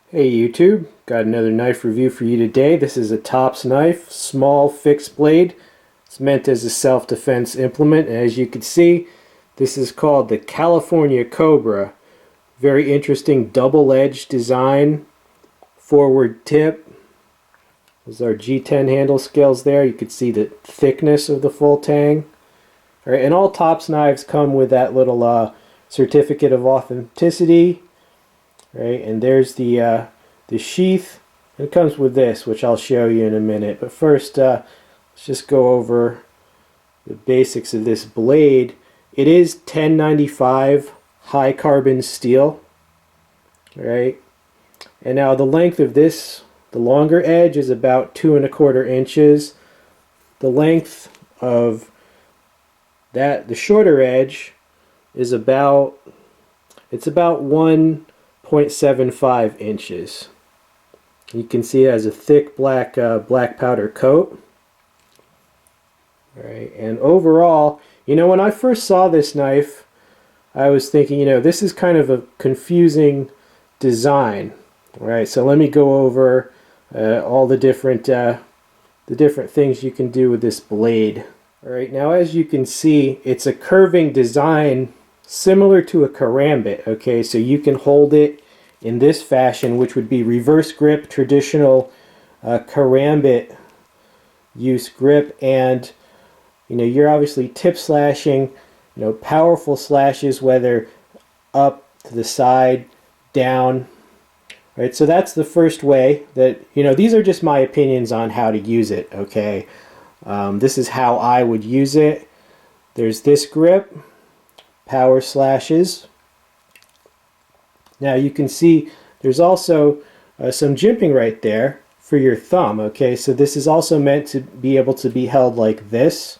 Hey YouTube, got another knife review for you today. This is a TOPS knife, small fixed blade. It's meant as a self-defense implement, and as you can see, this is called the California Cobra. Very interesting double-edged design, forward tip. There's our G10 handle scales there. You can see the thickness of the full tang. All right, and all TOPS knives come with that little certificate of authenticity. Right, and there's the sheath. It comes with this, which I'll show you in a minute. But first, let's just go over the basics of this blade. It is 1095 high carbon steel, right? And now the length of this, the longer edge is about 2¼ inches. The length of that, the shorter edge, is about 1.75 inches. You can see it has a thick black powder coat. All right, and overall, when I first saw this knife, I was thinking, this is kind of a confusing design. All right, so let me go over all the different things you can do with this blade. All right, now as you can see, it's a curving design similar to a karambit. Okay, so you can hold it in this fashion, which would be reverse grip, traditional karambit use grip, and you're obviously tip slashing, powerful slashes, whether up, to the side, down. Right, so that's the first way that, these are just my opinions on how to use it. Okay, this is how I would use it. There's this grip, power slashes. Now you can see there's also some jimping right there for your thumb. Okay, so this is also meant to be able to be held like this,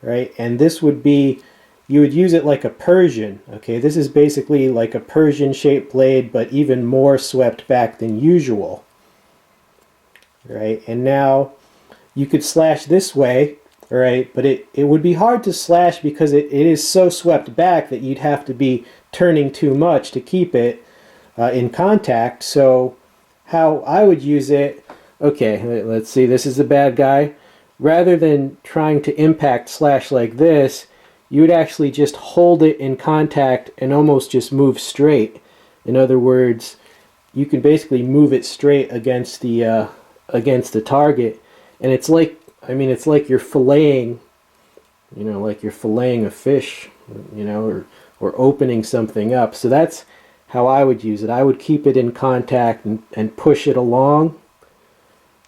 right? And this would be, you would use it like a Persian. Okay, this is basically like a Persian shaped blade, but even more swept back than usual, right? And now you could slash this way. All right, but it would be hard to slash because it is so swept back that you'd have to be turning too much to keep it in contact. So how I would use it, okay, let's see, this is the bad guy. Rather than trying to impact slash like this, you would actually just hold it in contact and almost just move straight. In other words, you can basically move it straight against the target, and it's like, it's like you're filleting, like you're filleting a fish, or opening something up. So that's how I would use it. I would keep it in contact and push it along,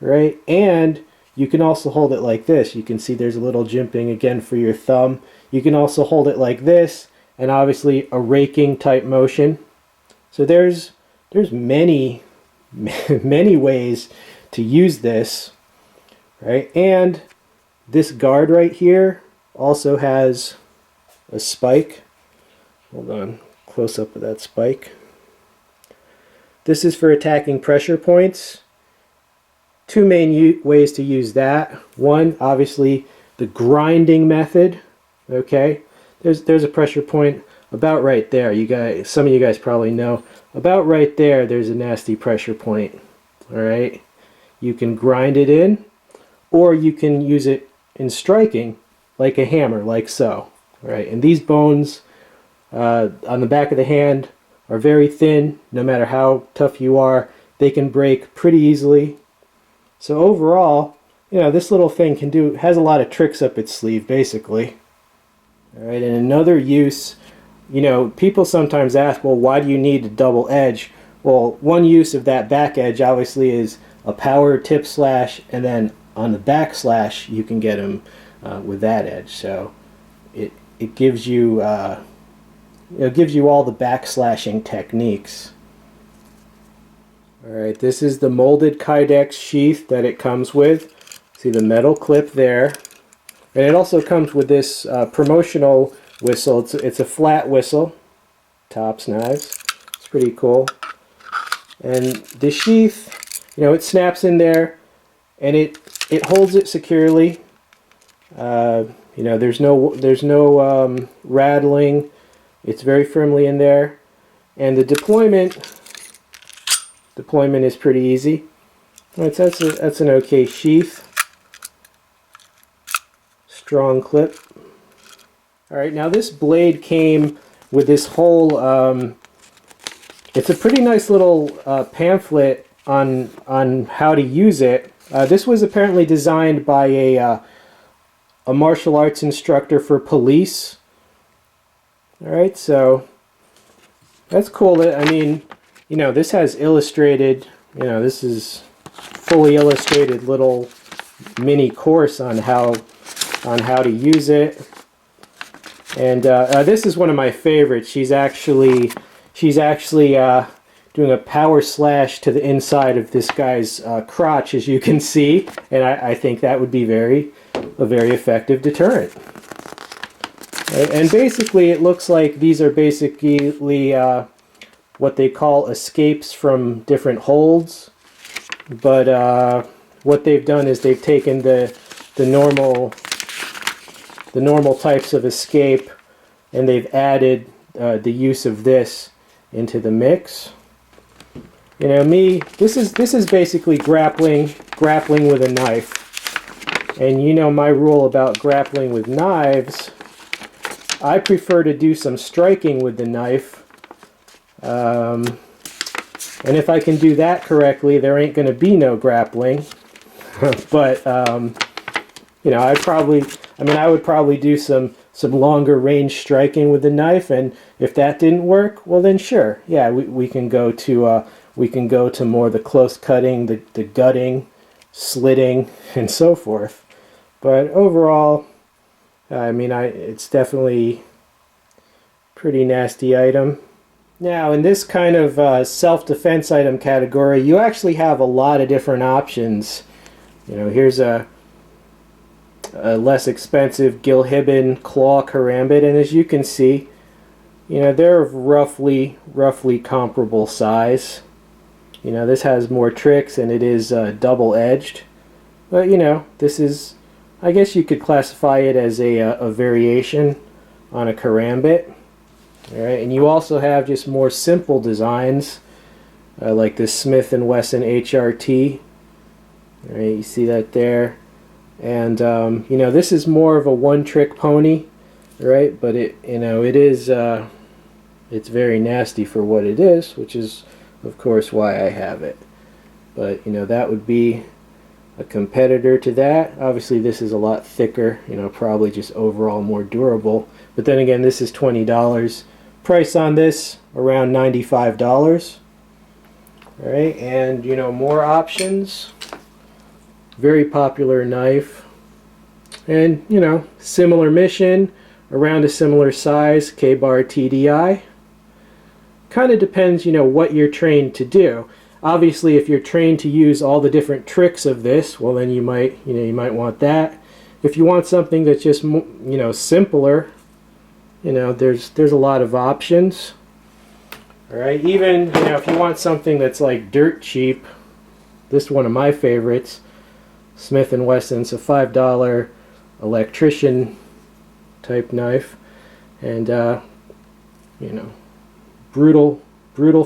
right? And you can also hold it like this. You can see there's a little jimping again for your thumb. You can also hold it like this, and obviously a raking type motion. So there's many ways to use this. Right, and this guard right here also has a spike. Hold on, close up of that spike. This is for attacking pressure points. Two main ways to use that. One, obviously, the grinding method. Okay, there's a pressure point about right there. You guys, some of you guys probably know. About right there, there's a nasty pressure point. All right, you can grind it in, or you can use it in striking like a hammer, like so. Right? And these bones on the back of the hand are very thin. No matter how tough you are, they can break pretty easily. So overall, this little thing has a lot of tricks up its sleeve, basically. All right, and another use, people sometimes ask, well, why do you need a double edge? Well, one use of that back edge obviously is a power tip slash, and then on the back slash you can get them with that edge. So it gives you gives you all the back slashing techniques. All right, this is the molded Kydex sheath that it comes with. See the metal clip there, and it also comes with this promotional whistle. It's a flat whistle, TOPS knives. It's pretty cool. And the sheath, it snaps in there, and it holds it securely. There's no rattling. It's very firmly in there, and the deployment Deployment is pretty easy. Right, so that's an okay sheath. Strong clip. Alright, now this blade came with this whole, it's a pretty nice little pamphlet on how to use it. This was apparently designed by a martial arts instructor for police. Alright, so that's cool. I mean, you know, this has illustrated, you know, this is fully illustrated little mini course on how to use it. And this is one of my favorites. She's actually doing a power slash to the inside of this guy's crotch, as you can see, and I think that would be a very effective deterrent. And basically, it looks like these are basically what they call escapes from different holds. But what they've done is they've taken the normal types of escape, and they've added the use of this into the mix. You know, this is basically grappling with a knife. And you know my rule about grappling with knives. I prefer to do some striking with the knife. And if I can do that correctly, there ain't going to be no grappling. But you know, I would probably do some longer range striking with the knife, and if that didn't work, well then sure, yeah, we can go to more the close cutting, the gutting, slitting, and so forth. But overall, I mean, it's definitely a pretty nasty item. Now, in this kind of self-defense item category, you actually have a lot of different options. You know, here's a less expensive Gilhibben claw karambit, and as you can see, you know, they're of roughly comparable size. You know, this has more tricks and it is double-edged, but you know, this is, I guess you could classify it as a variation on a karambit. Alright, and you also have just more simple designs like this Smith & Wesson HRT. Alright, you see that there. And you know, this is more of a one-trick pony, right? But it, you know, it is it's very nasty for what it is, which is of course why I have it. But you know, that would be a competitor to that. Obviously this is a lot thicker, you know, probably just overall more durable. But then again, this is $20. Price on this around $95. All right, and you know, more options. Very popular knife, and you know, similar mission, around a similar size, K-bar TDI. Kind of depends, you know, what you're trained to do. Obviously, if you're trained to use all the different tricks of this, well then you might want that. If you want something that's just, you know, simpler, you know, there's a lot of options. All right, even, you know, if you want something that's like dirt cheap, this is one of my favorites. Smith & Wesson's a $5 electrician type knife, and you know, brutal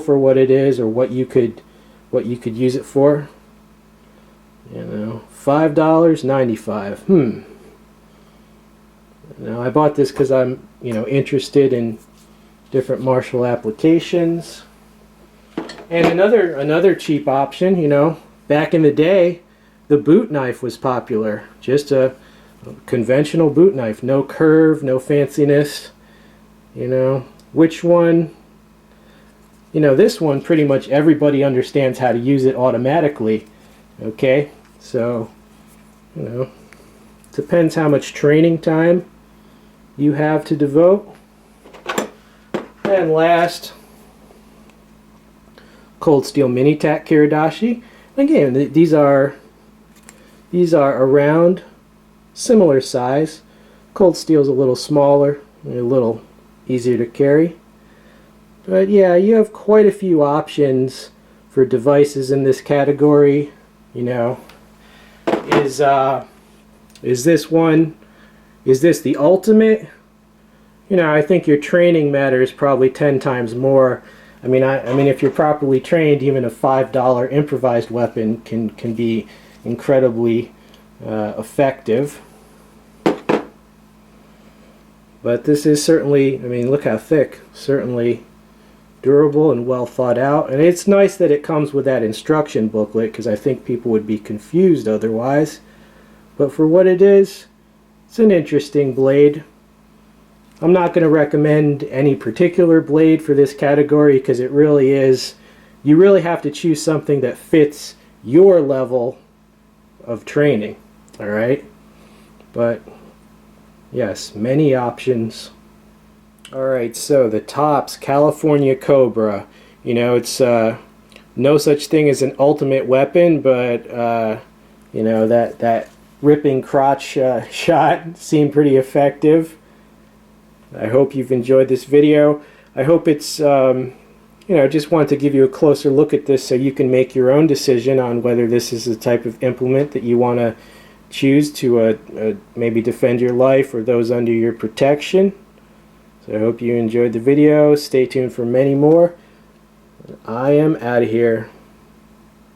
for what it is, or what you could use it for. You know, $5.95. Now I bought this because I'm, you know, interested in different martial applications. And another cheap option, you know, back in the day, the boot knife was popular. Just a conventional boot knife, no curve, no fanciness. You know, which one? You know, this one, pretty much everybody understands how to use it automatically. Okay, so, you know, depends how much training time you have to devote. And last, Cold Steel Mini Tack Kiridashi. Again, these are around similar size. Cold Steel's a little smaller, a little easier to carry. But yeah, you have quite a few options for devices in this category. You know, is this the ultimate? You know, I think your training matters probably 10 times more. I mean, if you're properly trained, even a $5 improvised weapon can be incredibly effective. But this is certainly, I mean, look how thick, certainly durable and well thought out. And it's nice that it comes with that instruction booklet, because I think people would be confused otherwise. But for what it is, it's an interesting blade. I'm not going to recommend any particular blade for this category, because it really is, you really have to choose something that fits your level of training. Alright? But yes, many options. Alright, so the TOPS California Cobra. You know, it's no such thing as an ultimate weapon, but you know, that ripping crotch shot seemed pretty effective. I hope you've enjoyed this video. I hope it's, you know, just wanted to give you a closer look at this so you can make your own decision on whether this is the type of implement that you want to choose to maybe defend your life or those under your protection. So I hope you enjoyed the video. Stay tuned for many more. I am out of here.